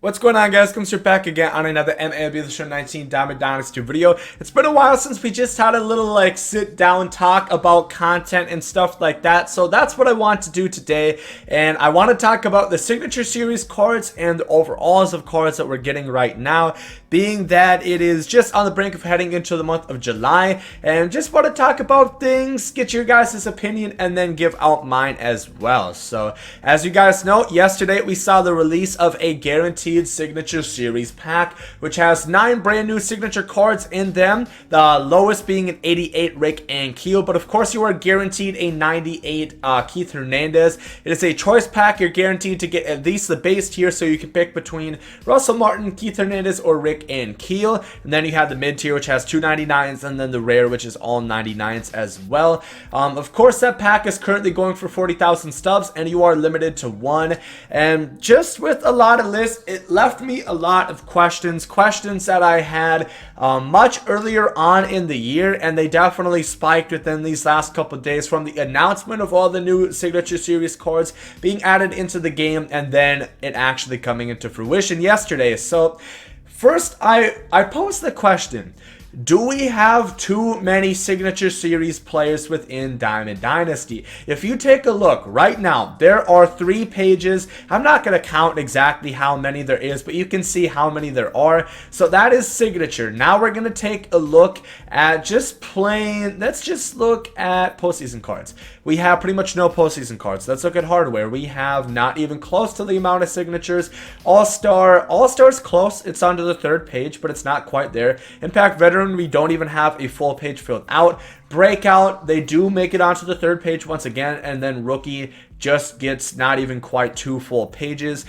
What's going on, guys? Gomes here back again on another MLB The Show 19 Diamond Dynasty video. It's been a while since we just had a little sit down talk about content and stuff like that. So that's what I want to do today. And I want to talk about the Signature Series cards and the overalls of cards that we're getting right now, being that it is just on the brink of heading into the month of July. And just want to talk about things, get your guys' opinion, and then give out mine as well. So as you guys know, yesterday we saw the release of a guaranteed Signature Series pack, which has 9 brand new signature cards in them, the lowest being an 88 Rick Ankiel, but of course you are guaranteed a 98 Keith Hernandez. It is a choice pack. You're guaranteed to get at least the base tier, so you can pick between Russell Martin, Keith Hernandez, or Rick Ankiel. And then you have the mid tier, which has 2 99s, and then the rare, which is all 99s as well. Of course, that pack is currently going for 40,000 stubs, and you are limited to 1. And just with a lot of lists, it left me a lot of questions that I had much earlier on in the year, and they definitely spiked within these last couple of days from the announcement of all the new Signature Series cards being added into the game, and then it actually coming into fruition yesterday. So first, I posed the question: do we have too many Signature Series players within Diamond Dynasty? If you take a look right now, there are 3 pages. I'm not going to count exactly how many there is, but you can see how many there are. So that is Signature. Now we're going to take a look at just plain, let's just look at postseason cards. We have pretty much no postseason cards. Let's look at hardware. We have not even close to the amount of signatures. All-Star's close. It's onto the 3rd page, but it's not quite there. Impact Veteran, we don't even have a full page filled out. Breakout, they do make it onto the 3rd page once again, and then Rookie just gets not even quite 2 full pages.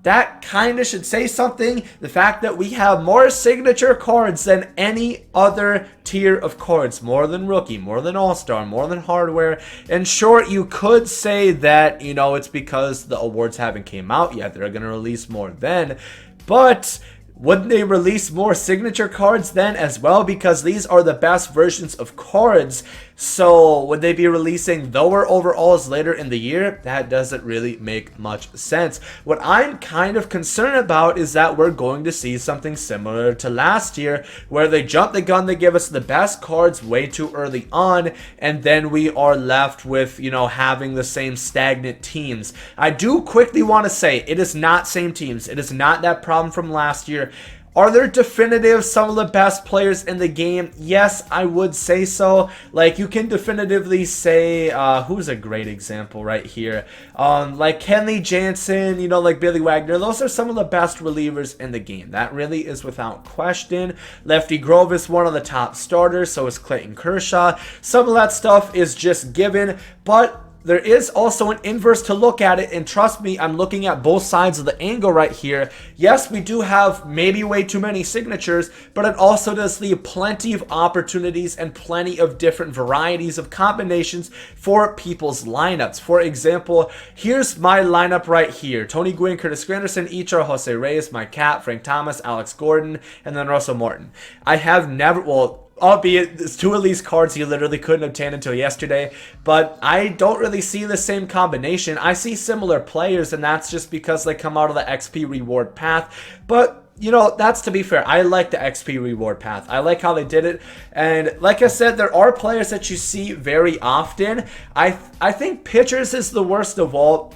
That kind of should say something. The fact that we have more signature cards than any other tier of cards, more than Rookie, more than All-Star, more than hardware. In short, you could say that, you know, it's because the awards haven't came out yet. They're going to release more then. But wouldn't they release more signature cards then as well? Because these are the best versions of cards. So would they be releasing lower overalls later in the year? That doesn't really make much sense. What I'm kind of concerned about is that we're going to see something similar to last year, where they jump the gun, they give us the best cards way too early on, and then we are left with, you know, having the same stagnant teams. I do quickly want to say it is not same teams. It is not that problem from last year. Are there definitive some of the best players in the game? Yes, I would say so. Like, you can definitively say, who's a great example right here? Like Kenley Jansen, you know, like Billy Wagner. Those are some of the best relievers in the game. That really is without question. Lefty Grove is one of the top starters, so is Clayton Kershaw. Some of that stuff is just given, but there is also an inverse to look at it, and trust me, I'm looking at both sides of the angle right here. Yes, we do have maybe way too many signatures, but it also does leave plenty of opportunities and plenty of different varieties of combinations for people's lineups. For example, here's my lineup right here: Tony Gwynn, Curtis Granderson, Ichiro, Jose Reyes, Mike Cat, Frank Thomas, Alex Gordon, and then Russell Martin. I have never, well, albeit 2 of these cards you literally couldn't obtain until yesterday, but I don't really see the same combination. I see similar players, and that's just because they come out of the XP reward path. But you know, that's to be fair. I like the XP reward path. I like how they did it. And like I said, there are players that you see very often. I think pitchers is the worst of all.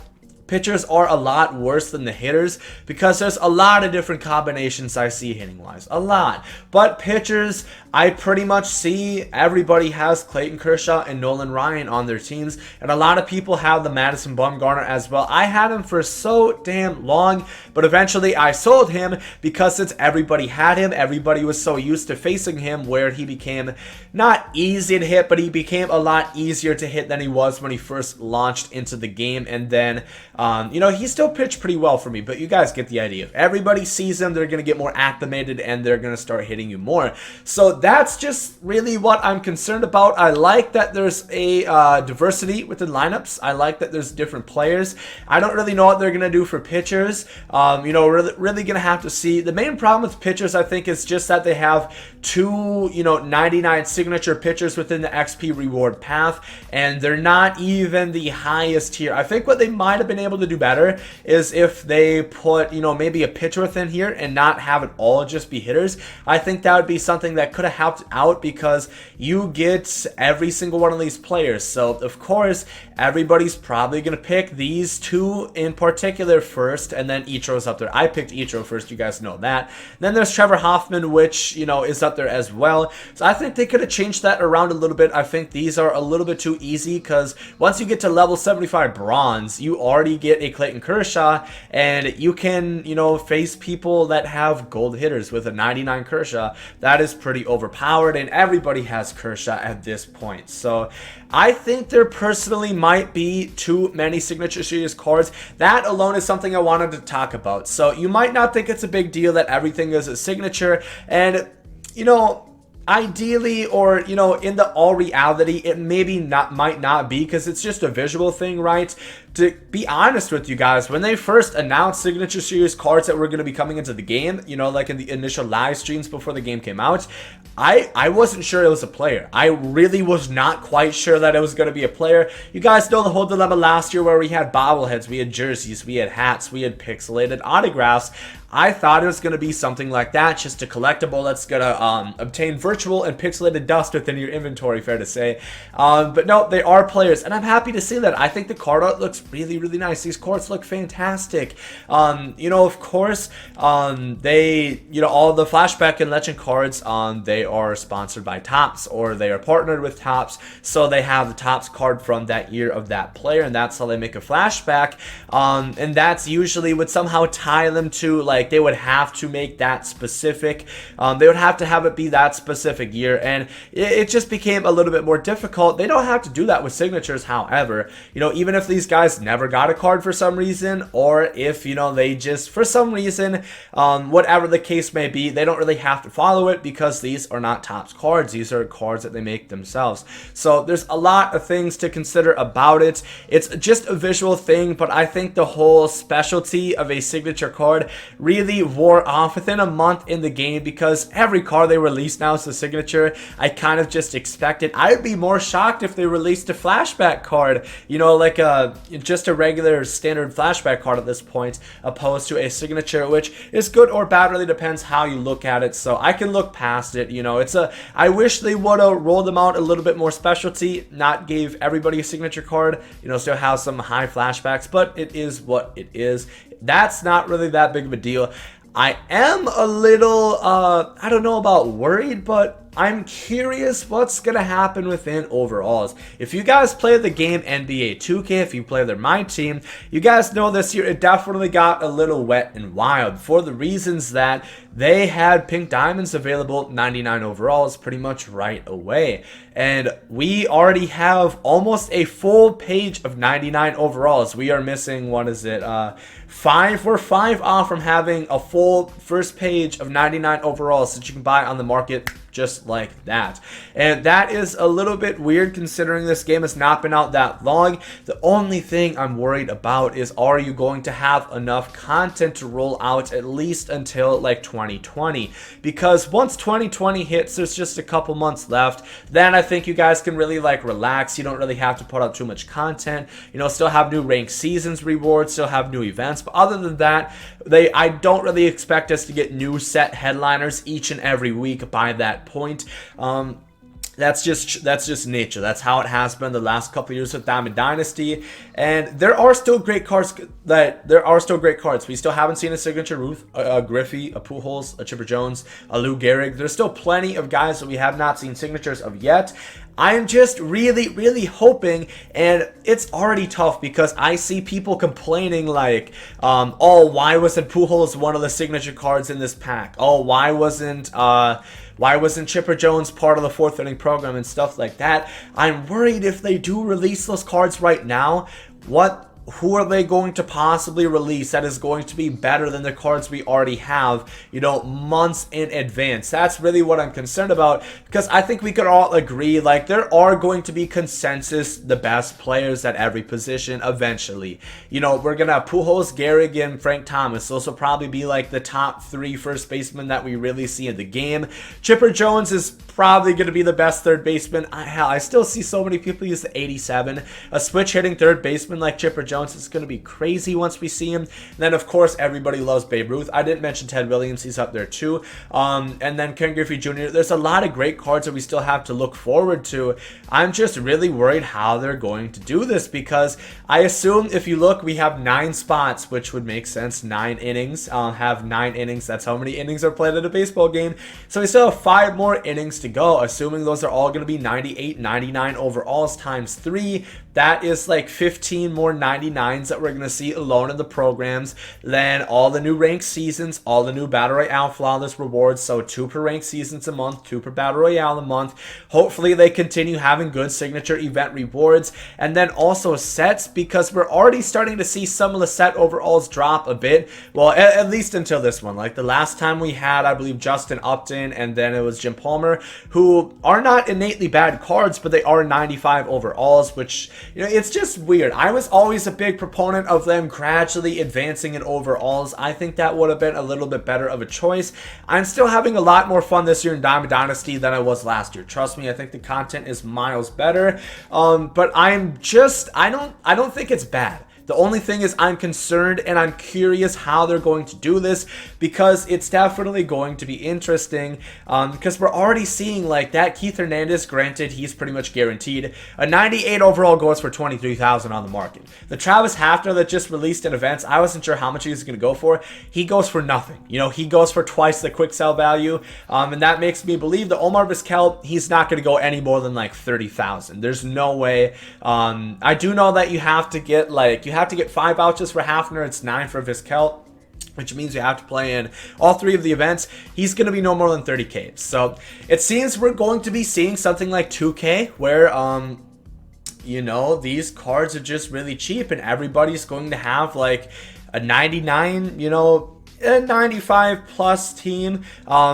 Pitchers are a lot worse than the hitters because there's a lot of different combinations I see hitting wise, a lot. But pitchers, I pretty much see everybody has Clayton Kershaw and Nolan Ryan on their teams, and a lot of people have the Madison Bumgarner as well. I had him for so damn long, but eventually I sold him because since everybody had him, everybody was so used to facing him, where he became not easy to hit, but he became a lot easier to hit than he was when he first launched into the game. And then you know, he still pitched pretty well for me, but you guys get the idea. If everybody sees him, they're going to get more acclimated, and they're going to start hitting you more. So that's just really what I'm concerned about. I like that there's a diversity within lineups. I like that there's different players. I don't really know what they're going to do for pitchers. You know, really going to have to see. The main problem with pitchers, I think, is just that they have 2, you know, 99 signature pitchers within the XP reward path, and they're not even the highest tier. I think what they might have been able to do better is if they put, you know, maybe a pitcher within here and not have it all just be hitters. I think that would be something that could have helped out because you get every single one of these players. So, of course, everybody's probably going to pick these two in particular first, and then Ichiro's up there. I picked Ichiro first, you guys know that. Then there's Trevor Hoffman, which, you know, is up there as well. So I think they could have changed that around a little bit. I think these are a little bit too easy because once you get to level 75 bronze, you already get a Clayton Kershaw, and you can, you know, face people that have gold hitters with a 99 Kershaw. That is pretty overpowered, and everybody has Kershaw at this point. So I think there personally might be too many Signature Series cards. That alone is something I wanted to talk about. So you might not think it's a big deal that everything is a signature, and, you know, ideally, or, you know, in the all reality, it might not be, because it's just a visual thing, right? To be honest with you guys, when they first announced Signature Series cards that were going to be coming into the game, you know, like in the initial live streams before the game came out, I wasn't sure it was a player. I really was not quite sure that it was going to be a player. You guys know the whole dilemma last year where we had bobbleheads, we had jerseys, we had hats, we had pixelated autographs. I thought it was going to be something like that, just a collectible that's going to obtain virtual and pixelated dust within your inventory, fair to say. But no, they are players, and I'm happy to see that. I think the card art looks really, really nice. These cards look fantastic. You know, of course, they, you know, all the flashback and legend cards, they are sponsored by Topps, or they are partnered with Topps, so they have the Topps card from that year of that player, and that's how they make a flashback. And that's usually would somehow tie them to, like, they would have to make that specific. They would have to have it be that specific year, and it just became a little bit more difficult. They don't have to do that with signatures, however. You know, even if these guys never got a card for some reason, or if, you know, they just, for some reason, whatever the case may be, they don't really have to follow it, because these are not Topps cards. These are cards that they make themselves. So there's a lot of things to consider about it. It's just a visual thing, but I think the whole specialty of a signature card really wore off within a month in the game, because every card they release now is a signature. I kind of just expected. I'd be more shocked if they released a flashback card, you know, like just a regular standard flashback card at this point, opposed to a signature, which is good or bad, really depends how you look at it. So I can look past it. You know, I wish they would have rolled them out a little bit more specialty, not gave everybody a signature card, you know, still have some high flashbacks, but it is what it is. That's not really that big of a deal. I am a little, I don't know about worried, but I'm curious what's going to happen within overalls. If you guys play the game NBA 2K, if you play their My Team, you guys know this year it definitely got a little wet and wild for the reasons that they had pink diamonds available 99 overalls pretty much right away. And we already have almost a full page of 99 overalls. We are missing, what is it, 5? We're 5 off from having a full first page of 99 overalls that you can buy on the market just like that. And that is a little bit weird considering this game has not been out that long. The only thing I'm worried about is, are you going to have enough content to roll out at least until like 2020? Because once 2020 hits, there's just a couple months left, then I think you guys can really like relax. You don't really have to put out too much content, you know, still have new ranked seasons rewards, still have new events, but other than that, I don't really expect us to get new set headliners each and every week by that point. That's just nature. That's how it has been the last couple of years with Diamond Dynasty, and there are still great cards. We still haven't seen a signature Ruth, a Griffey, a Pujols, a Chipper Jones, a Lou Gehrig. There's still plenty of guys that we have not seen signatures of yet. I'm just really, really hoping, and it's already tough because I see people complaining like, oh, why wasn't Pujols one of the signature cards in this pack? Oh, why wasn't Chipper Jones part of the 4th inning program and stuff like that? I'm worried if they do release those cards right now, who are they going to possibly release that is going to be better than the cards we already have, you know, months in advance? That's really what I'm concerned about, because I think we could all agree, like, there are going to be consensus the best players at every position eventually. You know, we're gonna have Pujols, Gehrig, and Frank Thomas. Those will probably be like the top 3 first basemen that we really see in the game. Chipper Jones is probably going to be the best third baseman. Hell, I still see so many people use the 87. A switch hitting third baseman like Chipper Jones Jones is going to be crazy once we see him. And then, of course, everybody loves Babe Ruth. I didn't mention Ted Williams. He's up there too. And then Ken Griffey Jr. There's a lot of great cards that we still have to look forward to. I'm just really worried how they're going to do this, because I assume if you look, we have 9 spots, which would make sense. 9 innings. Have 9 innings. That's how many innings are played at a baseball game. So we still have 5 more innings to go, assuming those are all going to be 98, 99 overalls times 3. That is like 15 more 99s that we're going to see alone in the programs. Then all the new ranked seasons, all the new Battle Royale flawless rewards. So 2 per ranked seasons a month, 2 per Battle Royale a month. Hopefully they continue having good signature event rewards. And then also sets, because we're already starting to see some of the set overalls drop a bit. Well, at least until this one. Like the last time we had, I believe, Justin Upton, and then it was Jim Palmer, who are not innately bad cards, but they are 95 overalls, which, you know, it's just weird. I was always a big proponent of them gradually advancing in overalls. I think that would have been a little bit better of a choice. I'm still having a lot more fun this year in Diamond Dynasty than I was last year. Trust me, I think the content is miles better. But I don't think it's bad. The only thing is I'm concerned and I'm curious how they're going to do this, because it's definitely going to be interesting, because we're already seeing like that Keith Hernandez, granted he's pretty much guaranteed, a 98 overall goes for $23,000 on the market. The Travis Hafner that just released in events, I wasn't sure how much he was going to go for. He goes for nothing. You know, he goes for twice the quick sell value, and that makes me believe that Omar Vizquel, he's not going to go any more than like 30,000. There's no way. I do know that you have to get 5 vouchers for Hafner. It's 9 for Vizquel, which means you have to play in all 3 of the events. He's going to be no more than 30K. So it seems we're going to be seeing something like 2K, where you know, these cards are just really cheap and everybody's going to have like a 99, you know, a 95 plus team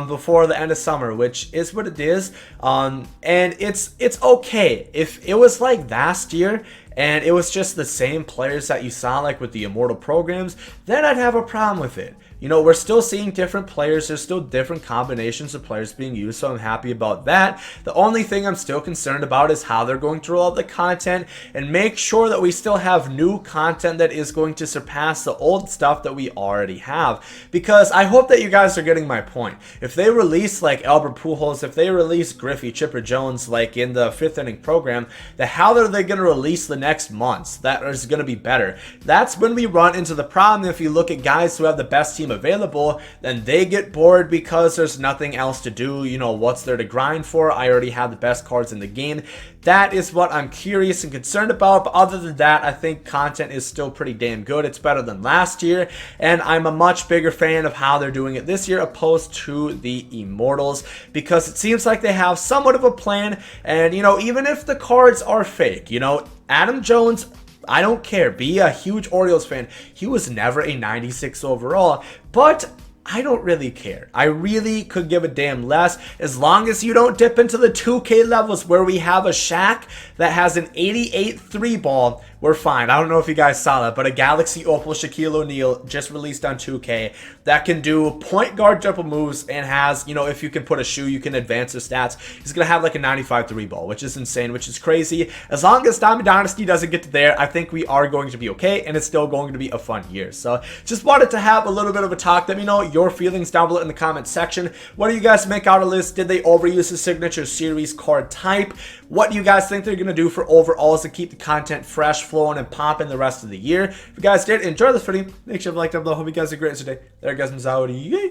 before the end of summer, which is what it is. And it's okay. If it was like last year and it was just the same players that you saw like with the Immortal programs, then I'd have a problem with it. You know, we're still seeing different players. There's still different combinations of players being used, so I'm happy about that. The only thing I'm still concerned about is how they're going to roll out the content and make sure that we still have new content that is going to surpass the old stuff that we already have. Because I hope that you guys are getting my point. If they release like Albert Pujols, if they release Griffey, Chipper Jones like in the 5th inning program, then how are they going to release the next months? That is going to be better. That's when we run into the problem. If you look at guys who have the best team available, then they get bored because there's nothing else to do. You know, what's there to grind for? I already have the best cards in the game. That is what I'm curious and concerned about. But other than that, I think content is still pretty damn good. It's better than last year, and I'm a much bigger fan of how they're doing it this year opposed to the Immortals, because it seems like they have somewhat of a plan. And you know, even if the cards are fake, you know, Adam Jones, I don't care. Be a huge Orioles fan. He was never a 96 overall, but I don't really care. I really could give a damn less, as long as you don't dip into the 2K levels where we have a Shaq that has an 88 3-ball. We're fine. I don't know if you guys saw that, but a Galaxy Opal Shaquille O'Neal just released on 2K that can do point guard triple moves and has, you know, if you can put a shoe, you can advance his stats. He's going to have like a 95 3-ball, which is insane, which is crazy. As long as Diamond Dynasty doesn't get to there, I think we are going to be okay, and it's still going to be a fun year. So just wanted to have a little bit of a talk. Let me know your feelings down below in the comment section. What do you guys make out of this? Did they overuse the signature series card type? What do you guys think they're going to do for overalls to keep the content fresh, flowing, and popping the rest of the year? If you guys did enjoy this video, make sure to like down below. Hope you guys are great today. There, guys, I'm out.